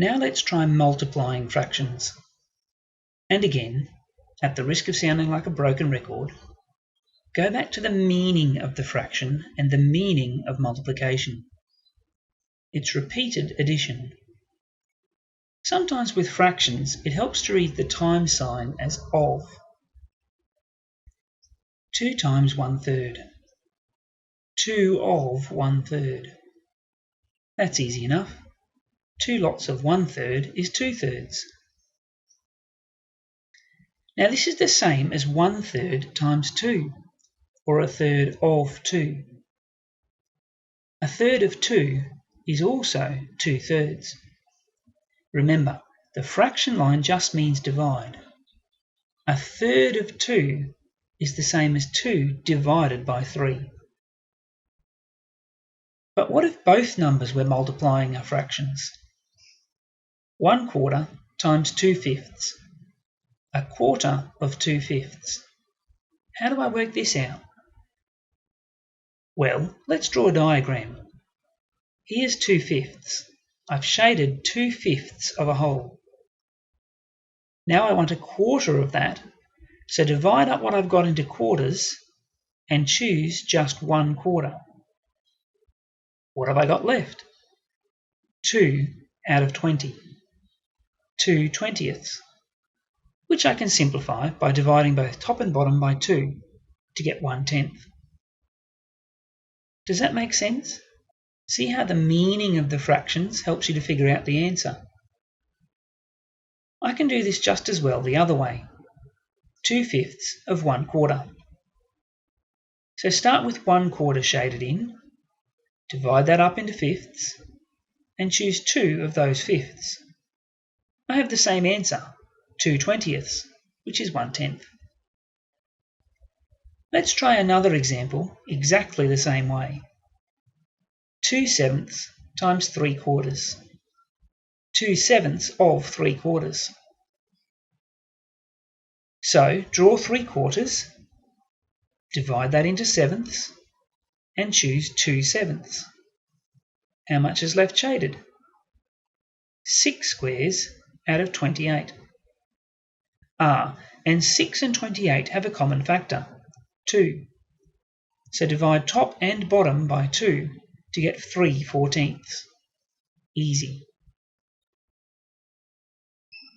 Now let's try multiplying fractions. And again, at the risk of sounding like a broken record, go back to the meaning of the fraction and the meaning of multiplication. It's repeated addition. Sometimes with fractions, it helps to read the times sign as of. 2 times 1/3. 2 of 1/3. That's easy enough. 2 lots of 1/3 is 2/3. Now this is the same as 1/3 times 2, or a third of 2. A third of 2 is also 2/3. Remember, the fraction line just means divide. A third of 2 is the same as 2 divided by 3. But what if both numbers we're multiplying are fractions? 1/4 times 2/5. A quarter of 2/5. How do I work this out? Well, let's draw a diagram. Here's 2/5. I've shaded 2/5 of a whole. Now I want a quarter of that, so divide up what I've got into quarters and choose just 1/4. What have I got left? 2 out of 20. 2/20, which I can simplify by dividing both top and bottom by 2 to get 1/10. Does that make sense? See how the meaning of the fractions helps you to figure out the answer? I can do this just as well the other way. 2/5 of 1/4. So start with 1/4 shaded in, divide that up into fifths, and choose 2 of those fifths. I have the same answer, 2/20, which is 1/10. Let's try another example exactly the same way. 2/7 times 3/4. 2/7 of 3/4. So draw 3/4, divide that into sevenths, and choose 2/7. How much is left shaded? 6 squares out of 28. And 6 and 28 have a common factor, 2. So divide top and bottom by 2 to get 3/14. Easy.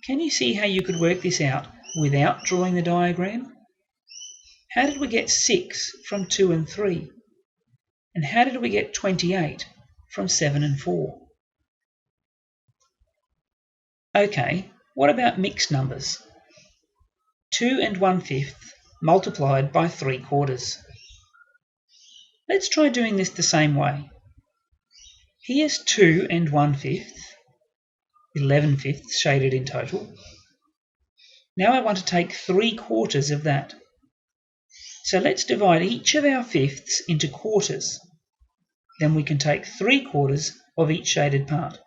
Can you see how you could work this out without drawing the diagram? How did we get 6 from 2 and 3? And how did we get 28 from 7 and 4? Okay, what about mixed numbers? 2 and 1/5 multiplied by 3/4. Let's try doing this the same way. Here's 2 and 1/5, 11/5 shaded in total. Now I want to take 3/4 of that. So let's divide each of our fifths into quarters. Then we can take 3/4 of each shaded part,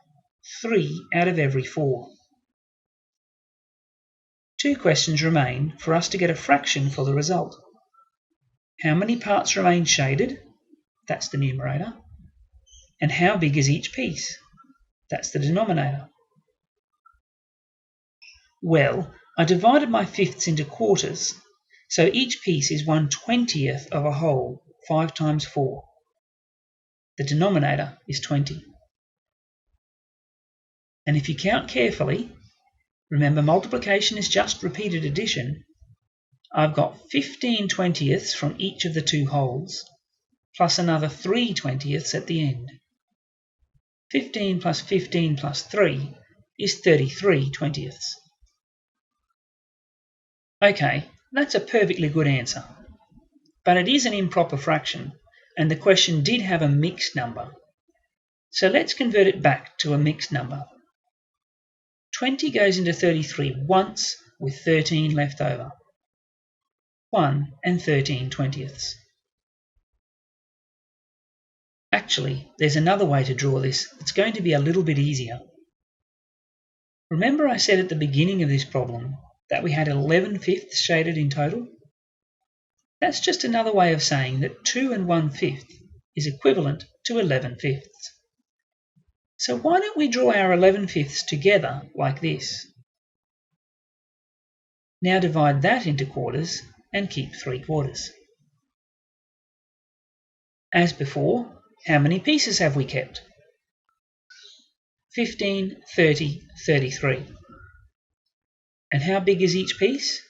3 out of every 4. 2 questions remain for us to get a fraction for the result. How many parts remain shaded? That's the numerator. And how big is each piece? That's the denominator. Well, I divided my fifths into quarters, so each piece is 1/20 of a whole, 5 times 4. The denominator is 20. And if you count carefully, remember multiplication is just repeated addition, I've got 15/20 from each of the 2 wholes, plus another 3/20 at the end. 15 plus 15 plus 3 is 33/20. Okay, that's a perfectly good answer. But it is an improper fraction, and the question did have a mixed number. So let's convert it back to a mixed number. 20 goes into 33 once, with 13 left over. 1 and 13/20. Actually, there's another way to draw this that's going to be a little bit easier. Remember I said at the beginning of this problem that we had 11/5 shaded in total? That's just another way of saying that 2 and 1/5 is equivalent to 11/5. So why don't we draw our 11/5 together like this? Now divide that into quarters and keep 3/4. As before, how many pieces have we kept? 15, 30, 33. And how big is each piece?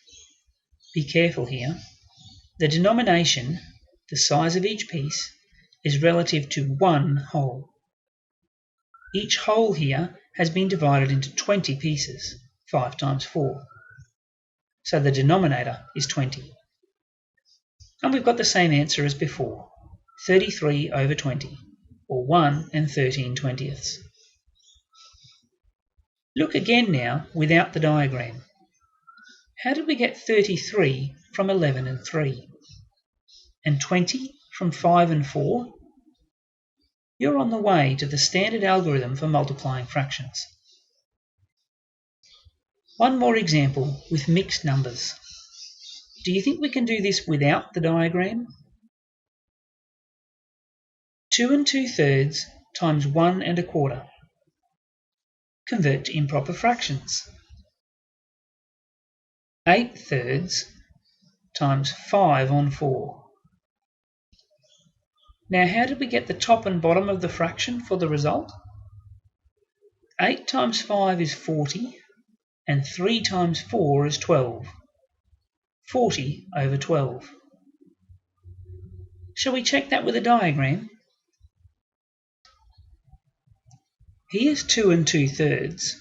Be careful here. The denomination, the size of each piece, is relative to one whole. Each whole here has been divided into 20 pieces, 5 times 4. So the denominator is 20. And we've got the same answer as before, 33 over 20, or 1 13/20. Look again now without the diagram. How did we get 33 from 11 and 3? And 20 from 5 and 4? You're on the way to the standard algorithm for multiplying fractions. One more example with mixed numbers. Do you think we can do this without the diagram? 2 2/3 times 1 1/4. Convert to improper fractions. 8/3 times 5 on 4. Now how did we get the top and bottom of the fraction for the result? 8 times 5 is 40, and 3 times 4 is 12. 40 over 12. Shall we check that with a diagram? Here's 2 2/3,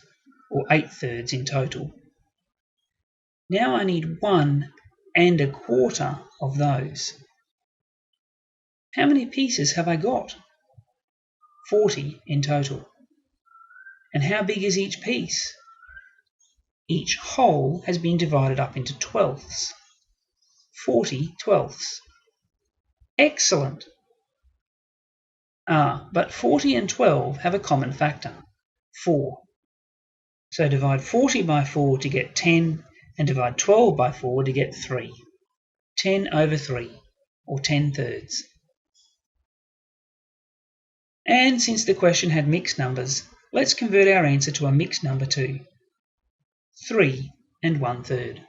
or 8/3 in total. Now I need 1 1/4 of those. How many pieces have I got? 40 in total. And how big is each piece? Each whole has been divided up into 12ths. 40 12ths. Excellent! But 40 and 12 have a common factor, 4. So divide 40 by 4 to get 10, and divide 12 by 4 to get 3. 10 over 3, or 10/3. And since the question had mixed numbers, let's convert our answer to a mixed number too. 3 1/3.